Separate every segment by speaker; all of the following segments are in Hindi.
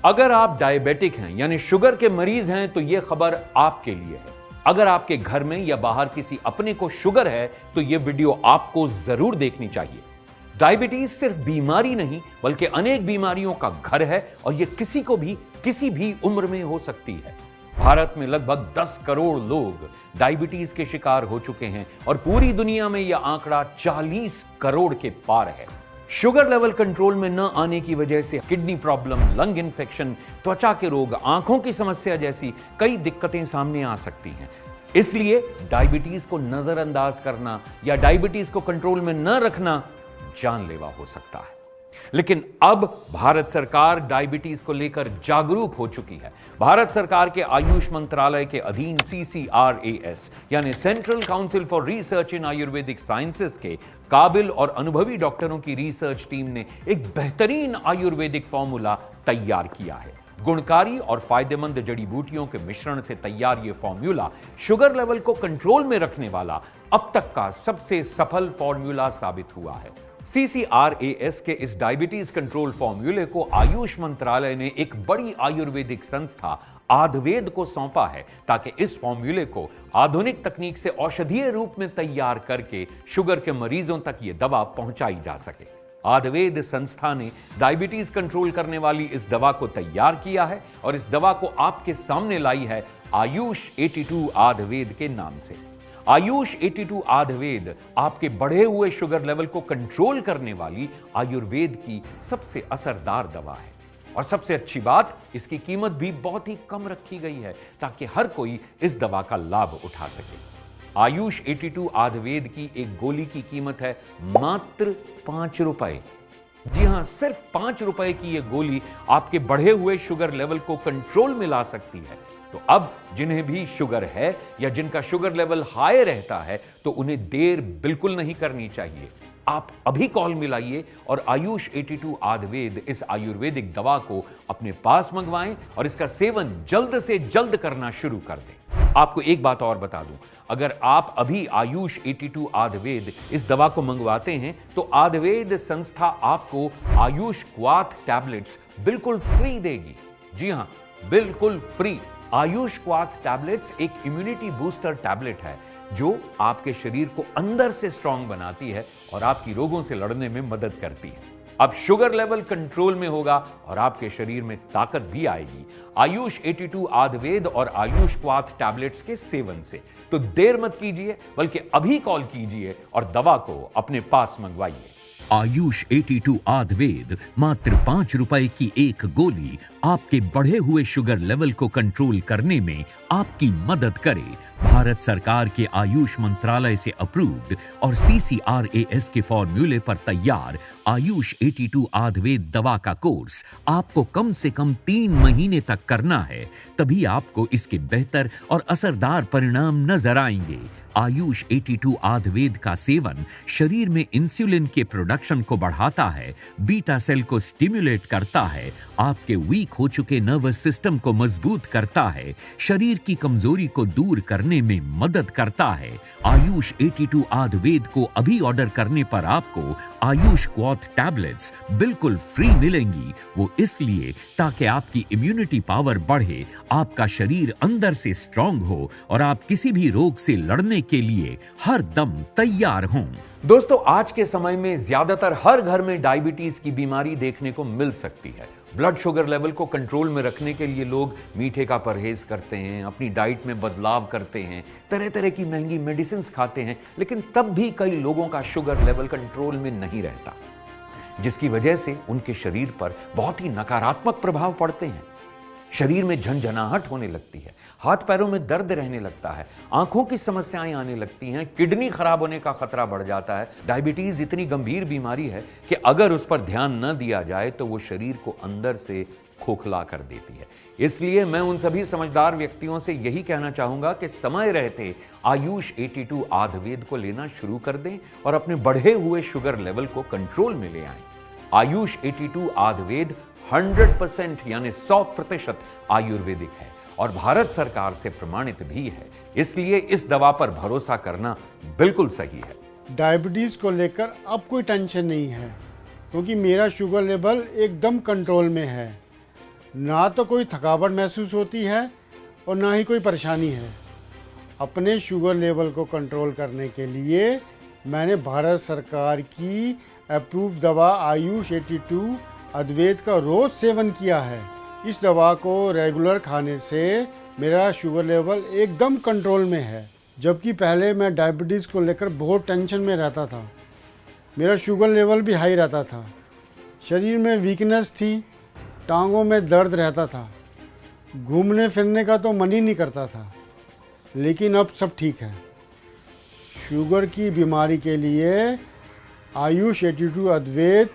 Speaker 1: अगर आप डायबिटिक हैं यानी शुगर के मरीज हैं तो यह खबर आपके लिए है। अगर आपके घर में या बाहर किसी अपने को शुगर है तो यह वीडियो आपको जरूर देखनी चाहिए। डायबिटीज सिर्फ बीमारी नहीं बल्कि अनेक बीमारियों का घर है और यह किसी को भी किसी भी उम्र में हो सकती है। भारत में लगभग 10 करोड़ लोग डायबिटीज के शिकार हो चुके हैं और पूरी दुनिया में यह आंकड़ा 40 करोड़ के पार है। शुगर लेवल कंट्रोल में न आने की वजह से किडनी प्रॉब्लम, लंग इन्फेक्शन, त्वचा के रोग, आंखों की समस्या जैसी कई दिक्कतें सामने आ सकती हैं। इसलिए डायबिटीज को नजरअंदाज करना या डायबिटीज को कंट्रोल में न रखना जानलेवा हो सकता है। लेकिन अब भारत सरकार डायबिटीज को लेकर जागरूक हो चुकी है। भारत सरकार के आयुष मंत्रालय के अधीन CCRAS यानी central council for research in Ayurvedic sciences के काबिल और अनुभवी डॉक्टरों की रिसर्च टीम ने एक बेहतरीन आयुर्वेदिक फॉर्मूला तैयार किया है। गुणकारी और फायदेमंद जड़ी बूटियों के मिश्रण से तैयार यह फॉर्मूला शुगर लेवल को कंट्रोल में रखने वाला अब तक का सबसे सफल फॉर्मूला साबित हुआ है। CCRAS के इस डायबिटीज कंट्रोल फॉर्मूले को आयुष मंत्रालय ने एक बड़ी आयुर्वेदिक संस्था आयुर्वेद को सौंपा है ताकि इस फॉर्मूले को आधुनिक तकनीक से औषधीय रूप में तैयार करके शुगर के मरीजों तक यह दवा पहुंचाई जा सके। आयुर्वेद संस्था ने डायबिटीज कंट्रोल करने वाली इस दवा को तैयार किया है और इस दवा को आपके सामने लाई है आयुष 82 आयुर्वेद के नाम से। आयुष 82 आयुर्वेद आपके बढ़े हुए शुगर लेवल को कंट्रोल करने वाली आयुर्वेद की सबसे असरदार दवा है और सबसे अच्छी बात, इसकी कीमत भी बहुत ही कम रखी गई है ताकि हर कोई इस दवा का लाभ उठा सके। आयुष 82 आयुर्वेद की एक गोली की कीमत है मात्र 5 रुपए। जी हां, सिर्फ 5 रुपए की यह गोली आपके बढ़े हुए शुगर लेवल को कंट्रोल में ला सकती है। तो अब जिन्हें भी शुगर है या जिनका शुगर लेवल हाई रहता है तो उन्हें देर बिल्कुल नहीं करनी चाहिए। आप अभी कॉल मिलाइए और आयुष 82 आयुर्वेद इस आयुर्वेदिक दवा को अपने पास मंगवाएं और इसका सेवन जल्द से जल्द करना शुरू कर दें। आपको एक बात और बता दूं, अगर आप अभी आयुष 82 आयुर्वेद इस दवा को मंगवाते हैं तो आयुर्वेद संस्था आपको आयुष क्वाथ टैबलेट्स बिल्कुल फ्री देगी। जी हां, बिल्कुल फ्री। आयुष क्वाथ टैबलेट्स एक इम्यूनिटी बूस्टर टैबलेट है जो आपके शरीर को अंदर से स्ट्रांग बनाती है और आपकी रोगों से लड़ने में मदद करती है। अब शुगर लेवल कंट्रोल में होगा और आपके शरीर में ताकत भी आएगी आयुष 82 आयुर्वेद और आयुष क्वाथ टैबलेट्स के सेवन से। तो देर मत कीजिए बल्कि अभी कॉल कीजिए और दवा को अपने पास मंगवाइए।
Speaker 2: आयुष 82 आयुर्वेद मात्र 5 रुपए की एक गोली आपके बढ़े हुए शुगर लेवल को कंट्रोल करने में आपकी मदद करे। भारत सरकार के आयुष मंत्रालय से अप्रूव्ड और CCRAS के फॉर्मूले पर तैयार आयुष 82 आयुर्वेद दवा का कोर्स आपको कम से कम 3 महीने तक करना है, तभी आपको इसके बेहतर और असरदार परिणाम नजर आएंगे। आयुष 82 आयुर्वेद का सेवन शरीर में इंसुलिन के प्रोडक्शन को बढ़ाता है, बीटा सेल को स्टिमुलेट करता है, आपके वीक हो चुके नर्वस सिस्टम को मजबूत करता है, शरीर की कमजोरी को दूर करने में मदद करता है। आयुष 82 आयुर्वेद को अभी ऑर्डर करने पर आपको आयुष क्वाथ टैबलेट्स बिल्कुल फ्री मिलेंगी। वो इसलिए ताकि आपकी इम्यूनिटी पावर बढ़े, आपका शरीर अंदर से स्ट्रांग हो और आप किसी भी रोग से लड़ने के लिए हर दम तैयार हों।
Speaker 1: दोस्तों, आज के समय में ज्यादातर हर घर में डायबिटीज की बीमारी देखने को मिल सकती है। ब्लड शुगर लेवल को कंट्रोल में रखने के लिए लोग मीठे का परहेज करते हैं, अपनी डाइट में बदलाव करते हैं, तरह तरह की महंगी मेडिसिन खाते हैं, लेकिन तब भी कई लोगों का शुगर लेवल कंट्रोल में नहीं रहता, जिसकी वजह से उनके शरीर पर बहुत ही नकारात्मक प्रभाव पड़ते हैं। शरीर में झंझनाहट होने लगती है, हाथ पैरों में दर्द रहने लगता है, आंखों की समस्याएं आने लगती हैं, किडनी खराब होने का खतरा बढ़ जाता है। डायबिटीज इतनी गंभीर बीमारी है कि अगर उस पर ध्यान न दिया जाए तो वो शरीर को अंदर से खोखला कर देती है। इसलिए मैं उन सभी समझदार व्यक्तियों से यही कहना चाहूंगा कि समय रहते आयुष 82 आयुर्वेद को लेना शुरू कर दें और अपने बढ़े हुए शुगर लेवल को कंट्रोल में ले आएं। आयुष 82 आयुर्वेद 100% यानी 100% आयुर्वेदिक है और भारत सरकार से प्रमाणित भी है, इसलिए इस दवा पर भरोसा करना बिल्कुल सही है।
Speaker 3: डायबिटीज़ को लेकर अब कोई टेंशन नहीं है क्योंकि मेरा शुगर लेवल एकदम कंट्रोल में है। ना तो कोई थकावट महसूस होती है और ना ही कोई परेशानी है। अपने शुगर लेवल को कंट्रोल करने के लिए मैंने भारत सरकार की अप्रूव दवा आयुष 82 अद्वैत का रोज़ सेवन किया है। इस दवा को रेगुलर खाने से मेरा शुगर लेवल एकदम कंट्रोल में है। जबकि पहले मैं डायबिटीज़ को लेकर बहुत टेंशन में रहता था। मेरा शुगर लेवल भी हाई रहता था, शरीर में वीकनेस थी, टांगों में दर्द रहता था, घूमने फिरने का तो मन ही नहीं करता था। लेकिन अब सब ठीक है। शुगर की बीमारी के लिए आयुष 82 अद्वैत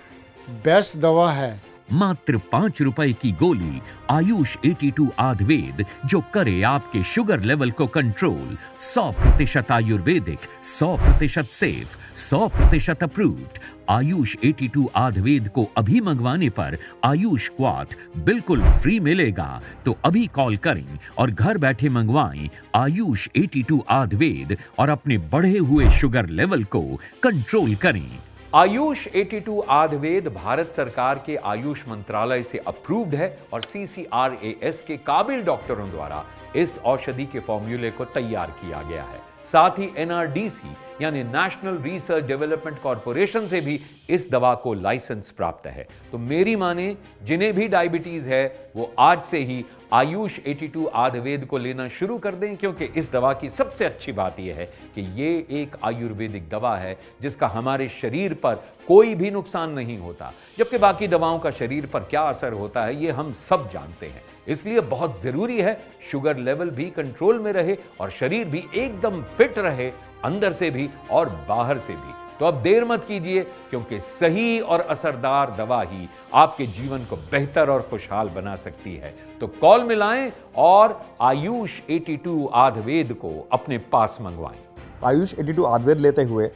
Speaker 3: बेस्ट दवा है।
Speaker 2: मात्र 5 रुपए की गोली आयुष 82 आयुर्वेद जो करे आपके शुगर लेवल को control. 100% Ayurvedic, 100% safe, 100% approved. Ayush 82 Ayurveda को अभी मंगवाने पर आयुष क्वाथ बिल्कुल फ्री मिलेगा। तो अभी कॉल करें और घर बैठे मंगवाएं आयुष 82 आयुर्वेद और अपने बढ़े हुए शुगर लेवल को कंट्रोल करें।
Speaker 1: आयुष 82 आयुर्वेद भारत सरकार के आयुष मंत्रालय से अप्रूव्ड है और CCRAS के काबिल डॉक्टरों द्वारा इस औषधि के फॉर्मूले को तैयार किया गया है। साथ ही NRDC यानी नेशनल रिसर्च डेवलपमेंट कॉरपोरेशन से भी इस दवा को लाइसेंस प्राप्त है। तो मेरी माने जिन्हें भी डायबिटीज है वो आज से ही आयुष 82 आयुर्वेद को लेना शुरू कर दें, क्योंकि इस दवा की सबसे अच्छी बात यह है कि ये एक आयुर्वेदिक दवा है जिसका हमारे शरीर पर कोई भी नुकसान नहीं होता, जबकि बाकी दवाओं का शरीर पर क्या असर होता है ये हम सब जानते हैं। इसलिए बहुत जरूरी है शुगर लेवल भी कंट्रोल में रहे और शरीर भी एकदम फिट रहे, अंदर से भी और बाहर से भी। तो अब देर मत कीजिए, क्योंकि सही और असरदार दवा ही आपके जीवन को बेहतर और खुशहाल बना सकती है। तो कॉल मिलाएं और आयुष 82 आयुर्वेद को अपने पास मंगवाएं।
Speaker 4: आयुष 82 आयुर्वेद लेते हुए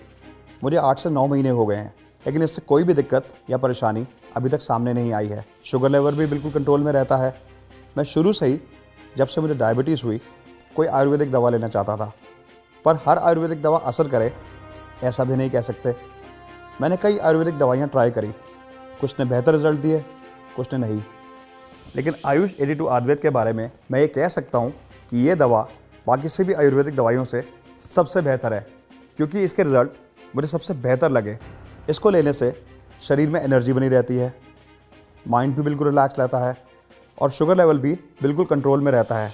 Speaker 4: मुझे 8 से 9 महीने हो गए हैं, लेकिन इससे कोई भी दिक्कत या परेशानी अभी तक सामने नहीं आई है। शुगर लेवल भी बिल्कुल कंट्रोल में रहता है। मैं शुरू से ही, जब से मुझे डायबिटीज़ हुई, कोई आयुर्वेदिक दवा लेना चाहता था, पर हर आयुर्वेदिक दवा असर करे ऐसा भी नहीं कह सकते। मैंने कई आयुर्वेदिक दवाइयाँ ट्राई करी, कुछ ने बेहतर रिजल्ट दिए, कुछ ने नहीं। लेकिन आयुष 82 आयुर्वेद के बारे में मैं ये कह सकता हूँ कि ये दवा बाकी से भी आयुर्वेदिक दवाइयों से सबसे बेहतर है, क्योंकि इसके रिज़ल्ट मुझे सबसे बेहतर लगे। इसको लेने से शरीर में एनर्जी बनी रहती है, माइंड भी बिल्कुल रिलैक्स रहता है और शुगर लेवल भी बिल्कुल कंट्रोल में रहता है।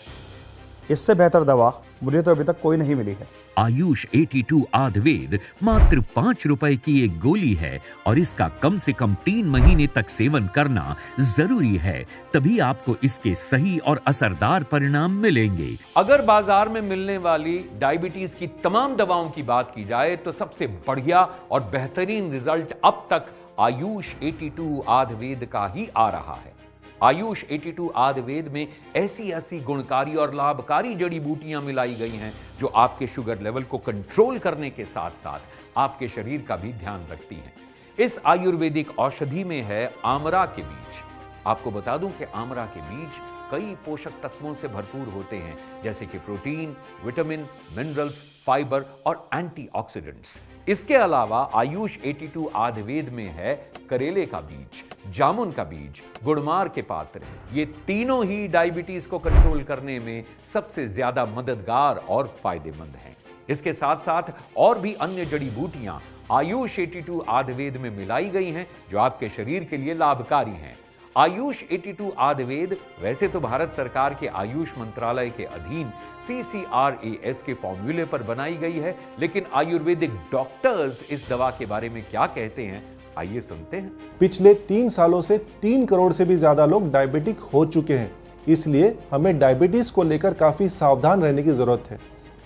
Speaker 4: इससे बेहतर दवा मुझे तो अभी तक कोई नहीं मिली है।
Speaker 2: आयुष 82 आयुर्वेद मात्र 5 रुपए की एक गोली है और इसका कम से कम 3 महीने तक सेवन करना जरूरी है, तभी आपको इसके सही और असरदार परिणाम मिलेंगे।
Speaker 1: अगर बाजार में मिलने वाली डायबिटीज की तमाम दवाओं की बात की जाए तो सबसे बढ़िया और बेहतरीन रिजल्ट अब तक आयुष 82 आयुर्वेद का ही आ रहा है। आयुष 82 आयुर्वेद में ऐसी गुणकारी और लाभकारी जड़ी बूटियां मिलाई गई हैं जो आपके शुगर लेवल को कंट्रोल करने के साथ साथ आपके शरीर का भी ध्यान रखती हैं। इस आयुर्वेदिक औषधि में है आमरा के बीज। आपको बता दूं कि आमरा के बीज कई पोषक तत्वों से भरपूर होते हैं, जैसे कि प्रोटीन, विटामिन, मिनरल्स, फाइबर और एंटीऑक्सीडेंट्स। इसके अलावा आयुष 82 आयुर्वेद में है करेले का बीज, जामुन का बीज, गुड़मार के पात्र। ये तीनों ही डायबिटीज को कंट्रोल करने में सबसे ज्यादा मददगार और फायदेमंद हैं। इसके साथ साथ और भी अन्य जड़ी बूटियां आयुष 82 आयुर्वेद में मिलाई गई हैं जो आपके शरीर के लिए लाभकारी हैं। आयुष 82 आयुर्वेद वैसे तो भारत सरकार के आयुष मंत्रालय के अधीन CCRAS के फॉर्मूले पर बनाई गई है, लेकिन आयुर्वेदिक डॉक्टर्स इस दवा के बारे में क्या कहते हैं, आइए सुनते हैं।
Speaker 5: पिछले 3 सालों से 3 करोड़ से भी ज्यादा लोग डायबिटिक हो चुके हैं, इसलिए हमें डायबिटीज को लेकर काफी सावधान रहने की जरूरत है।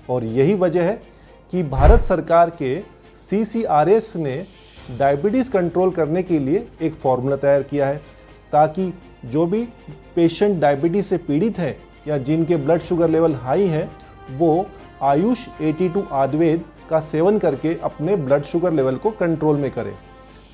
Speaker 5: और यही वजह है कि भारत सरकार के CCRAS ने डायबिटीज कंट्रोल करने के लिए एक फॉर्मूला तैयार किया है, ताकि जो भी पेशेंट डायबिटीज से पीड़ित हैं या जिनके ब्लड शुगर लेवल हाई हैं, वो आयुष 82 आयुर्वेद का सेवन करके अपने ब्लड शुगर लेवल को कंट्रोल में करें।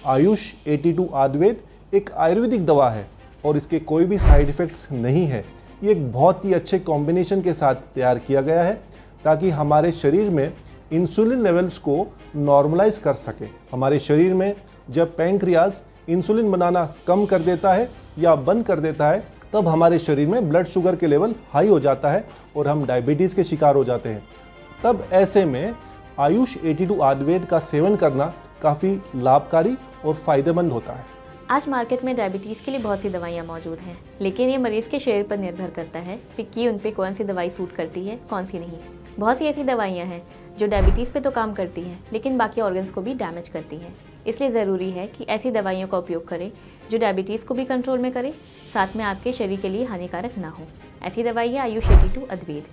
Speaker 5: आयुष 82 आयुर्वेद एक आयुर्वेदिक दवा है और इसके कोई भी साइड इफ़ेक्ट्स नहीं है। ये एक बहुत ही अच्छे कॉम्बिनेशन के साथ तैयार किया गया है ताकि हमारे शरीर में इंसुलिन लेवल्स को नॉर्मलाइज कर सके। हमारे शरीर में जब पैंक्रियाज इंसुलिन बनाना कम कर देता है या बंद कर देता है, तब हमारे शरीर में ब्लड शुगर के लेवल हाई हो जाता है और हम डायबिटीज़ के शिकार हो जाते हैं। तब ऐसे में आयुष 82 आयुर्वेद का सेवन करना काफ़ी लाभकारी और फ़ायदेमंद होता है।
Speaker 6: आज मार्केट में डायबिटीज़ के लिए बहुत सी दवाइयाँ मौजूद हैं, लेकिन ये मरीज़ के शरीर पर निर्भर करता है कि उन पे कौन सी दवाई सूट करती है, कौन सी नहीं। बहुत सी ऐसी दवाइयाँ हैं जो डायबिटीज़ पे तो काम करती हैं, लेकिन बाकी ऑर्गन्स को भी डैमेज करती हैं। इसलिए ज़रूरी है कि ऐसी दवाइयों का उपयोग करें जो डायबिटीज़ को भी कंट्रोल में करे, साथ में आपके शरीर के लिए हानिकारक ना हो। ऐसी दवाई है आयुष 82 अद्वैत,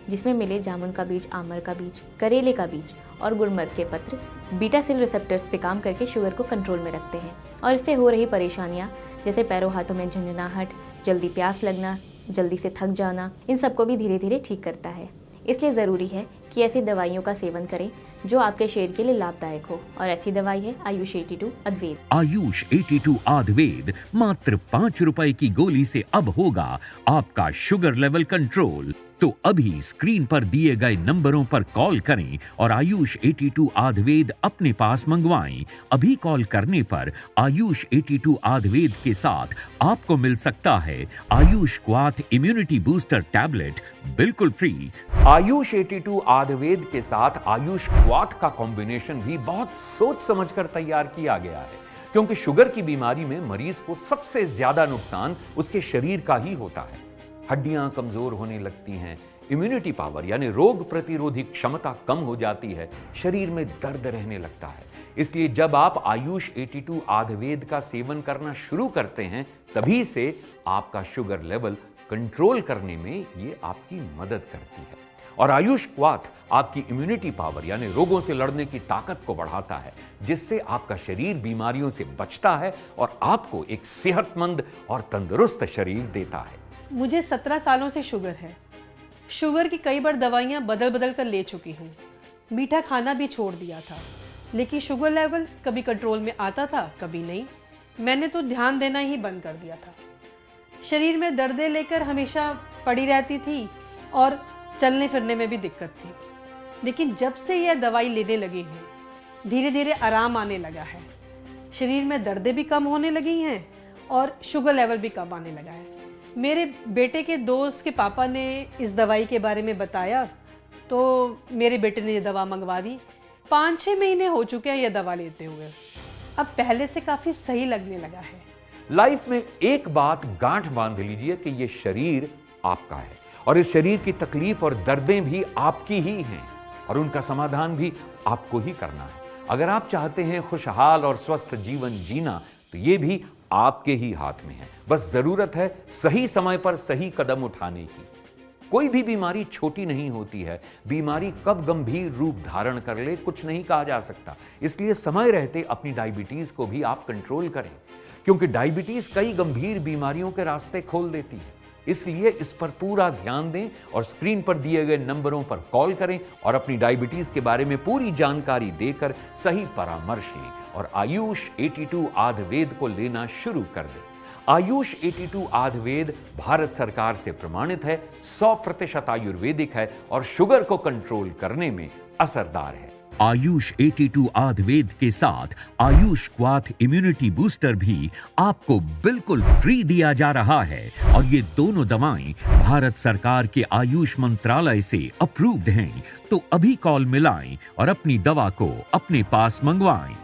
Speaker 6: जिसमें मिले जामुन का बीज, आमर का बीज, करेले का बीज और गुलमर्ग के पत्र बीटा सेल रिसेप्टर्स पे काम करके शुगर को कंट्रोल में रखते हैं और इससे हो रही परेशानियां जैसे पैरों हाथों में झंझनाहट, जल्दी प्यास लगना, जल्दी से थक जाना, इन सबको भी धीरे धीरे ठीक करता है। इसलिए ज़रूरी है कि ऐसी दवाइयों का सेवन करें जो आपके शरीर के लिए लाभदायक हो, और ऐसी दवाई है आयुष 82 अद्वैत।
Speaker 2: आयुष 82 आयुर्वेद मात्र 5 रुपए की गोली से अब होगा आपका शुगर लेवल कंट्रोल। तो अभी स्क्रीन पर दिए गए नंबरों पर कॉल करें और आयुष 82 आयुर्वेद अपने पास मंगवाएं। अभी कॉल करने पर आयुष 82 आयुर्वेद के साथ आपको मिल सकता है आयुष क्वाथ इम्यूनिटी बूस्टर टैबलेट बिल्कुल फ्री।
Speaker 1: आयुष 82 आयुर्वेद के साथ आयुष क्वाथ का कॉम्बिनेशन भी बहुत सोच समझकर तैयार किया गया है, क्योंकि शुगर की बीमारी में मरीज को सबसे ज्यादा नुकसान उसके शरीर का ही होता है। हड्डियां कमजोर होने लगती हैं, इम्यूनिटी पावर यानी रोग प्रतिरोधी क्षमता कम हो जाती है, शरीर में दर्द रहने लगता है। इसलिए जब आप आयुष 82 आयुर्वेद का सेवन करना शुरू करते हैं, तभी से आपका शुगर लेवल कंट्रोल करने में ये आपकी मदद करती है। और आयुष क्वाथ आपकी इम्यूनिटी पावर यानी रोगों से लड़ने की ताकत को बढ़ाता है, जिससे आपका शरीर बीमारियों से बचता है और आपको एक सेहतमंद और तंदुरुस्त शरीर देता है।
Speaker 7: मुझे 17 सालों से शुगर है। शुगर की कई बार दवाइयाँ बदल बदल कर ले चुकी हूँ। मीठा खाना भी छोड़ दिया था, लेकिन शुगर लेवल कभी कंट्रोल में आता था, कभी नहीं। मैंने तो ध्यान देना ही बंद कर दिया था। शरीर में दर्दें लेकर हमेशा पड़ी रहती थी और चलने फिरने में भी दिक्कत थी। लेकिन जब से यह दवाई लेने लगी हूँ, धीरे धीरे आराम आने लगा है। शरीर में दर्दें भी कम होने लगी हैं और शुगर लेवल भी कम आने लगा है। मेरे बेटे के दोस्त के पापा ने इस दवाई के बारे में बताया, तो मेरे बेटे ने ये दवा मंगवा दी। 5-6 महीने हो चुके हैं ये दवा लेते हुए। अब पहले से काफ़ी सही लगने लगा है।
Speaker 1: लाइफ में एक बात गांठ बांध लीजिए कि ये शरीर आपका है और इस शरीर की तकलीफ और दर्दें भी आपकी ही हैं और उनका समाधान भी आपको ही करना है। अगर आप चाहते हैं खुशहाल और स्वस्थ जीवन जीना, तो ये भी आपके ही हाथ में है। बस जरूरत है सही समय पर सही कदम उठाने की। कोई भी बीमारी छोटी नहीं होती है, बीमारी कब गंभीर रूप धारण कर ले कुछ नहीं कहा जा सकता। इसलिए समय रहते अपनी डायबिटीज को भी आप कंट्रोल करें, क्योंकि डायबिटीज कई गंभीर बीमारियों के रास्ते खोल देती है। इसलिए इस पर पूरा ध्यान दें और स्क्रीन पर दिए गए नंबरों पर कॉल करें और अपनी डायबिटीज के बारे में पूरी जानकारी देकर सही परामर्श लें और आयुष 82 आयुर्वेद को लेना शुरू कर दें। आयुष 82 आयुर्वेद भारत सरकार से प्रमाणित है, 100% आयुर्वेदिक है और शुगर को कंट्रोल करने में असरदार है।
Speaker 2: आयुष 82 आयुर्वेद के साथ आयुष क्वाथ इम्यूनिटी बूस्टर भी आपको बिल्कुल फ्री दिया जा रहा है और ये दोनों दवाएं भारत सरकार के आयुष मंत्रालय से अप्रूव्ड हैं। तो अभी कॉल मिलाएं और अपनी दवा को अपने पास मंगवाएं।